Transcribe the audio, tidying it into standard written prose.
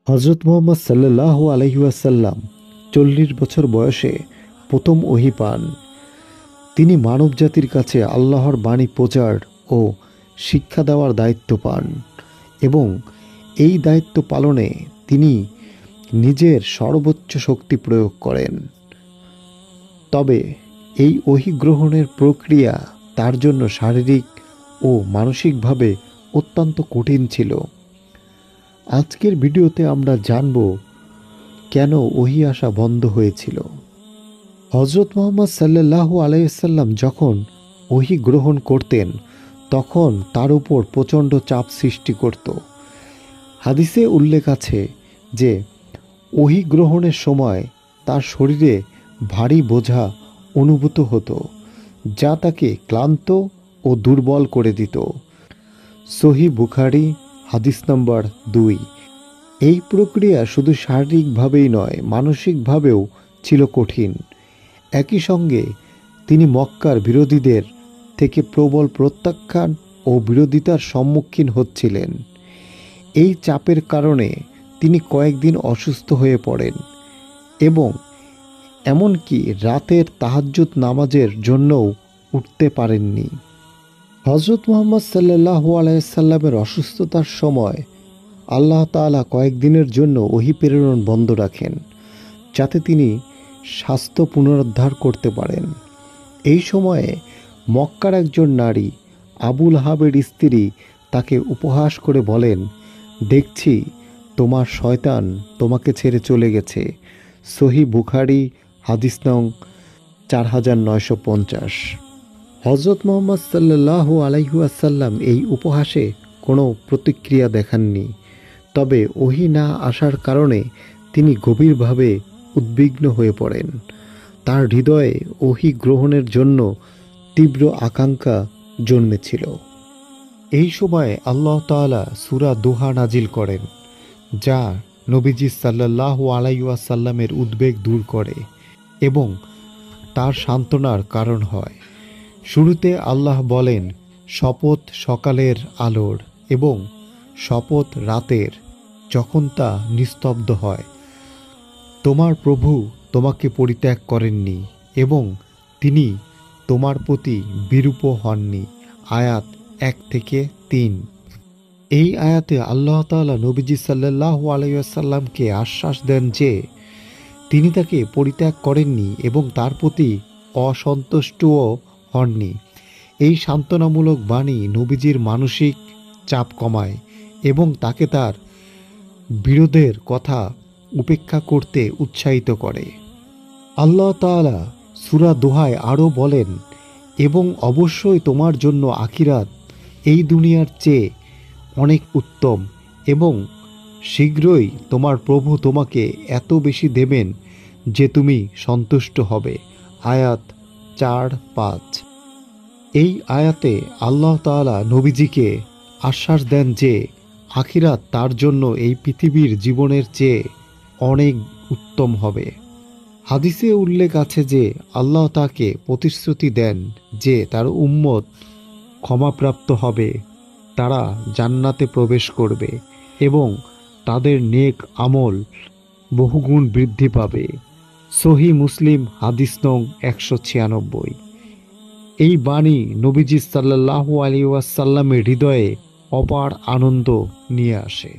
হযরত মুহাম্মদ সাল্লাল্লাহু আলাইহি ওয়াসাল্লাম ৪০ বছর বয়সে প্রথম ওহী পান। তিনি মানবজাতির কাছে আল্লাহর বাণী প্রচার ও শিক্ষা দেওয়ার দায়িত্ব পান এবং এই দায়িত্ব পালনে তিনি নিজের সর্বোচ্চ শক্তি প্রয়োগ করেন। তবে এই ওহী গ্রহণের প্রক্রিয়া তার জন্য শারীরিক ও মানসিকভাবে অত্যন্ত কঠিন ছিল। আজকের ভিডিওতে আমরা জানব কেন ওহী আসা বন্ধ হয়েছিল। হযরত মুহাম্মদ সাল্লাল্লাহু আলাইহি ওয়াসাল্লাম যখন ওহী গ্রহণ করতেন তখন তার উপর প্রচণ্ড চাপ সৃষ্টি করত। হাদিসে উল্লেখ আছে যে ওহী গ্রহণের সময় তার শরীরে ভারী বোঝা অনুভূত হতো, যা তাকে ক্লান্ত ও দুর্বল করে দিত। সহিহ বুখারী হাদিস নম্বর ২। এই প্রক্রিয়া শুধু শারীরিকভাবেই নয়, মানসিকভাবেও ছিল কঠিন। একই সঙ্গে তিনি মক্কার বিরোধীদের থেকে প্রবল প্রত্যাখ্যান ও বিরোধিতার সম্মুখীন হচ্ছিলেন। এই চাপের কারণে তিনি কয়েকদিন অসুস্থ হয়ে পড়েন এবং এমনকি রাতের তাহাজ্জুদ নামাজের জন্যও উঠতে পারেননি। হযরত মুহাম্মদ সাল্লাল্লাহু আলাইহি ওয়াসাল্লামের অসুস্থতার সময় আল্লাহ তাআলা কয়েকদিনের জন্য ওহী প্রেরণ বন্ধ রাখেন, যাতে তিনি স্বাস্থ্য পুনরুদ্ধার করতে পারেন। এই সময়ে মক্কার একজন নারী আবু লাহাবের স্ত্রী তাকে উপহাস করে বলেন, দেখছি তোমার শয়তান তোমাকে ছেড়ে চলে গেছে। সহিহ বুখারী হাদিস নং ৪৯৫০। হযরত মুহাম্মদ সাল্লাল্লাহু আলাইহি ওয়াসাল্লাম এই উপহাসে কোনো প্রতিক্রিয়া দেখাননি। তবে ওহী না আসার কারণে তিনি গভীরভাবে উদ্বিগ্ন হয়ে পড়েন। তার হৃদয়ে ওহী গ্রহণের জন্য তীব্র আকাঙ্ক্ষা জন্মেছিল। এই সময় আল্লাহ তাআলা সূরা দোহা নাজিল করেন, যা নবীজি সাল্লাল্লাহু আলাইহি ওয়াসাল্লামের উদ্বেগ দূর করে এবং তার সান্ত্বনার কারণ হয়। শুরুতে আল্লাহ বলেন, শপথ সকালের আলোর এবং শপথ রাতের, যখন তা নিস্তব্ধ হয়। তোমার প্রভু তোমাকে পরিত্যাগ করেননি এবং তিনি তোমার প্রতি বিরূপ হননি। আয়াত ১-৩। এই আয়াতে আল্লাহ তাআলা নবীজি সাল্লাল্লাহু আলাইহি ওয়াসাল্লামকে আশ্বাস দেন যে তিনি তাকে পরিত্যাগ করেননি এবং তার প্রতি অসন্তুষ্টও হননি। এই সান্ত্বনামূলক বাণী নবীজির মানসিক চাপ কমায় এবং তাকে তার বিরোধের কথা উপেক্ষা করতে উৎসাহিত করে। আল্লাহ তাআলা সূরা দোহায় আরও বলেন, এবং অবশ্যই তোমার জন্য আখিরাত এই দুনিয়ার চেয়ে অনেক উত্তম এবং শীঘ্রই তোমার প্রভু তোমাকে এত বেশি দেবেন যে তুমি সন্তুষ্ট হবে। আয়াত ৪-৫। এই আয়াতে আল্লাহ তাআলা নবীজিকে আশ্বাস দেন যে আখিরাত তার জন্য এই পৃথিবীর জীবনের চেয়ে অনেক উত্তম হবে। হাদিসে উল্লেখ আছে যে আল্লাহ তাকে প্রতিশ্রুতি দেন যে তার উম্মত ক্ষমাপ্রাপ্ত হবে, তারা জান্নাতে প্রবেশ করবে এবং তাদের নেক আমল বহুগুণ বৃদ্ধি পাবে। সহিহ মুসলিম হাদিস নং ১৯৬। এই বাণী নবীজি সাল্লাল্লাহু আলাইহি ওয়াসাল্লামের হৃদয়ে অপার আনন্দ নিয়ে আসে।